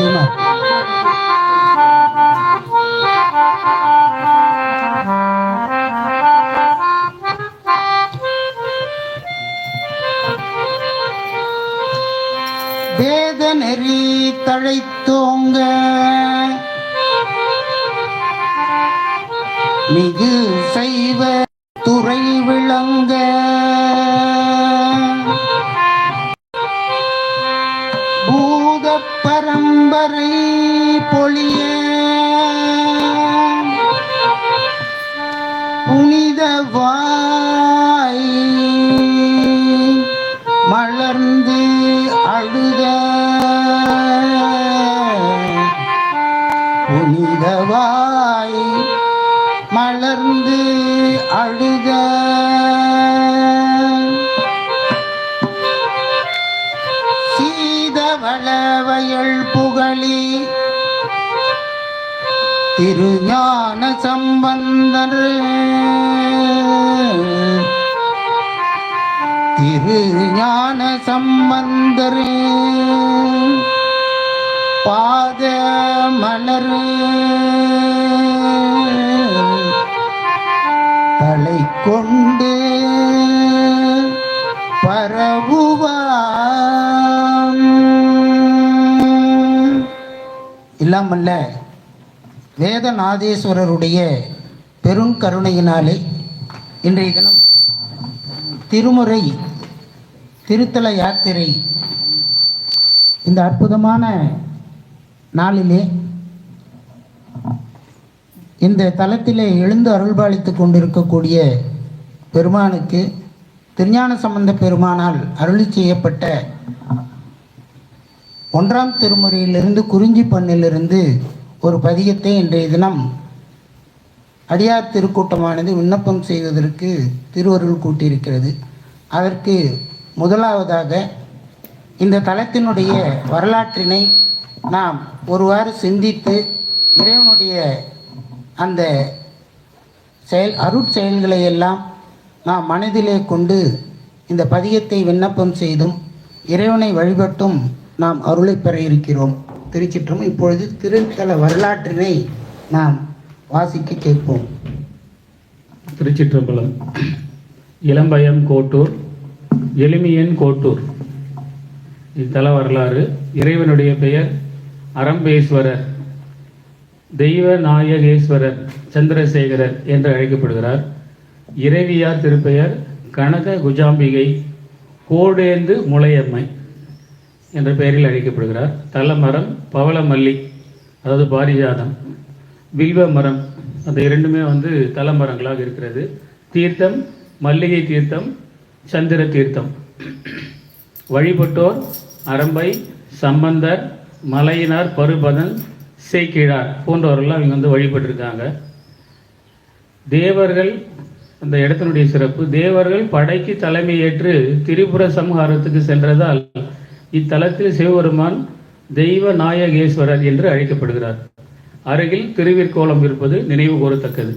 அதிகமா வேத நெறி தழைத்தோங்க மிகு சைவ துறை விளங்க பூத பரம்பரை பொழிய புனிதவாய் மலர்ந்து அழுத புனிதவாய் மலர்ந்து அழுத சீதவளவயல் புகழி திருஞான சம்பந்தர் திருஞான சம்பந்தர் பாத மலர் தலை கொண்டு பரவுவான். இல்லாமல்ல வேதநாதேஸ்வரருடைய பெருங்கருணையினாலே இன்றைய தினம் திருமுறை திருத்தல யாத்திரை இந்த அற்புதமான நாளிலே இந்த தலத்திலே எழுந்து அருள்பாலித்து கொண்டிருக்கக்கூடிய பெருமானுக்கு திருஞான சம்பந்த பெருமானால் அருளி செய்யப்பட்ட 1ஆம் திருமுறையிலிருந்து குறிஞ்சி பண்ணிலிருந்து ஒரு பதிகத்தை இன்றைய தினம் அடியார் திருக்கூட்டமானது விண்ணப்பம் செய்வதற்கு திருவருள் கூட்டியிருக்கிறது. அதற்கு முதலாவதாக இந்த தலத்தினுடைய வரலாற்றினை நாம் ஒருவாறு சிந்தித்து இறைவனுடைய அந்த அருட்செயல்களை எல்லாம் நாம் மனதிலே கொண்டு இந்த பதிகத்தை விண்ணப்பம் செய்தும் இறைவனை வழிபட்டும் நாம் அருளை பெற இருக்கிறோம். திருச்சிற்றம்பலம். இப்பொழுது திருத்தல வரலாற்றினை நாம் வாசிக்க கேட்போம். திருச்சிற்றம்பலம். இளம்பயம் கோட்டூர், எளிமியன் கோட்டூர். இத்தல வரலாறு. இறைவனுடைய பெயர் அரம்பேஸ்வரர், தெய்வ நாயகேஸ்வரர், சந்திரசேகரர் என்று அழைக்கப்படுகிறார். இறைவியார் திருப்பெயர் கனக குஜாம்பிகை கோடேந்து முளையம்மை என்ற பெயரில் அழைக்கப்படுகிறார். தலமரம் பவளமல்லி, அதாவது பாரிஜாதம். வில்வ மரம், அந்த இரண்டுமே தலமரங்களாக இருக்கிறது. தீர்த்தம் மல்லிகை தீர்த்தம், சந்திர தீர்த்தம். வழிபட்டோர் அரம்பை, சம்பந்தர், மலையினார், பருபதன், சேக்கிழார் போன்றவர்கள்லாம் இவங்க வழிபட்டிருக்காங்க. தேவர்கள், அந்த இடத்தினுடைய சிறப்பு, தேவர்கள் படைக்கு தலைமை ஏற்று திரிபுர சம்ஹாரத்துக்கு சென்றதால் இத்தலத்தில் சிவபெருமான் தெய்வ நாயகேஸ்வரர் என்று அழைக்கப்படுகிறார். அருகில் திருவிற்கோலம் இருப்பது நினைவு கூறத்தக்கது.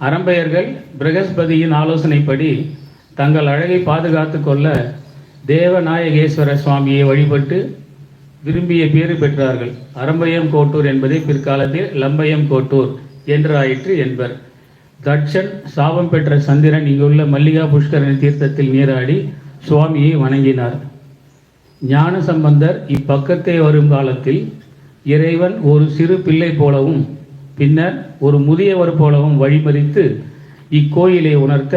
அரம்பையர்கள் பிரகஸ்பதியின் ஆலோசனைப்படி தங்கள் அழகை பாதுகாத்து கொள்ள தேவநாயகேஸ்வர சுவாமியை வழிபட்டு விரும்பிய பேறு பெற்றார்கள். அரம்பயம் கோட்டூர் என்பதை பிற்காலத்தில் லம்பயம் கோட்டூர் என்று ஆயிற்று என்பர். தட்சன் சாபம் பெற்ற சந்திரன் இங்குள்ள மல்லிகா புஷ்கரணி தீர்த்தத்தில் நீராடி சுவாமியை வணங்கினார். ஞான சம்பந்தர் இப்பக்கத்தே வரும் காலத்தில் இறைவன் ஒரு சிறு பிள்ளை போலவும் பின்னர் ஒரு முதியவர் போலவும் வழிமறித்து இக்கோயிலை உணர்த்த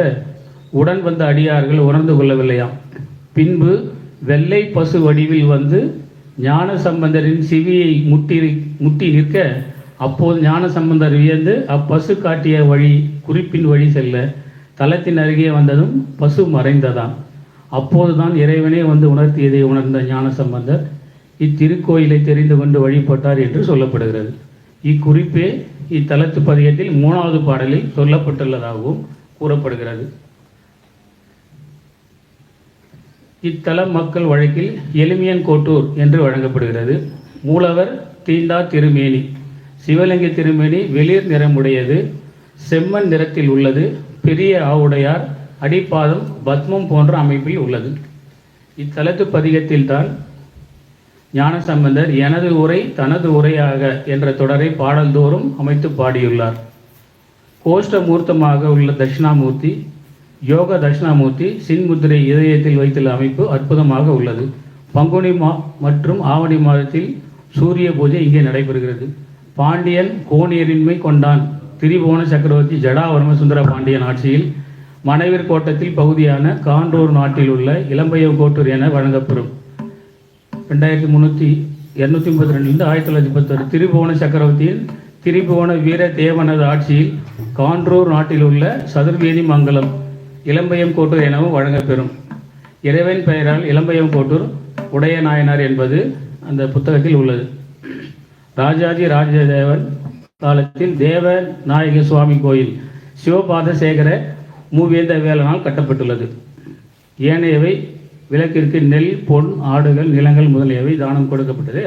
உடன் வந்த அடியார்கள் உணர்ந்து கொள்ளவில்லையாம். பின்பு வெள்ளை பசு வடிவில் வந்து ஞான சம்பந்தரின் சிவியை முட்டி நிற்க அப்போது ஞான சம்பந்தர் வியந்து அப்பசு காட்டிய வழி குறிப்பின் வழி செல்ல தலத்தின் அருகே வந்ததும் பசு மறைந்ததாம். அப்போதுதான் இறைவனே உணர்த்தியதை உணர்ந்த ஞான சம்பந்தர் இத்திருக்கோயிலை தெரிந்து கொண்டு வழிபட்டார் என்று சொல்லப்படுகிறது. இக்குறிப்பே இத்தலத்து பதிகத்தில் 3வது பாடலில் சொல்லப்பட்டுள்ளதாகவும் கூறப்படுகிறது. இத்தலம் மக்கள் வழக்கில் எளிமியன் கோட்டூர் என்று வழங்கப்படுகிறது. மூலவர் தீண்டா திருமேனி. சிவலிங்க திருமேனி வெளிர் நிறமுடையது, செம்மண் நிறத்தில் உள்ளது. பெரிய ஆவுடையார், அடிப்பாதம் பத்மம் போன்ற அமைப்பில் உள்ளது. இத்தலத்து பதிகத்தில் தான் ஞானசம்பந்தர் எனது உரை தனது உரையாக என்ற தொடரை பாடல்தோறும் அமைத்து பாடியுள்ளார். கோஷ்டமூர்த்தமாக உள்ள தட்சிணாமூர்த்தி, யோக தட்சிணாமூர்த்தி சின்முத்திரை இதயத்தில் வைத்துள்ள அமைப்பு அற்புதமாக உள்ளது. பங்குனி மற்றும் ஆவணி மாதத்தில் சூரிய பூஜை இங்கே நடைபெறுகிறது. பாண்டியன் கோணியரின்மை கொண்டான் திரிபுவன சக்கரவர்த்தி ஜடாவர்ம சுந்தர பாண்டியன் ஆட்சியில் மனைவிர் கோட்டத்தில் பகுதியான காண்டூர் நாட்டில் உள்ள இளம்பையவ் கோட்டூர் என வழங்கப்பெறும். 232 1910 திரிபுவன சக்கரவர்த்தியின் திரிபுவன வீர தேவனது ஆட்சியில் காண்டூர் நாட்டில் உள்ள சதுர்வேதி மங்கலம் இளம்பையம் கோட்டூர் எனவும் வழங்கப்பெறும். இறைவன் பெயரால் இளம்பையம் கோட்டூர் உடைய நாயனார் என்பது அந்த புத்தகத்தில் உள்ளது. ராஜாஜி ராஜதேவன் காலத்தில் தேவ நாயக சுவாமி கோயில் சிவபாத சேகர மூவேந்த வேலனால் கட்டப்பட்டுள்ளது. ஏனையவை விளக்கிற்கு நெல், பொன், ஆடுகள், நிலங்கள் முதலியவை தானம் கொடுக்கப்பட்டது.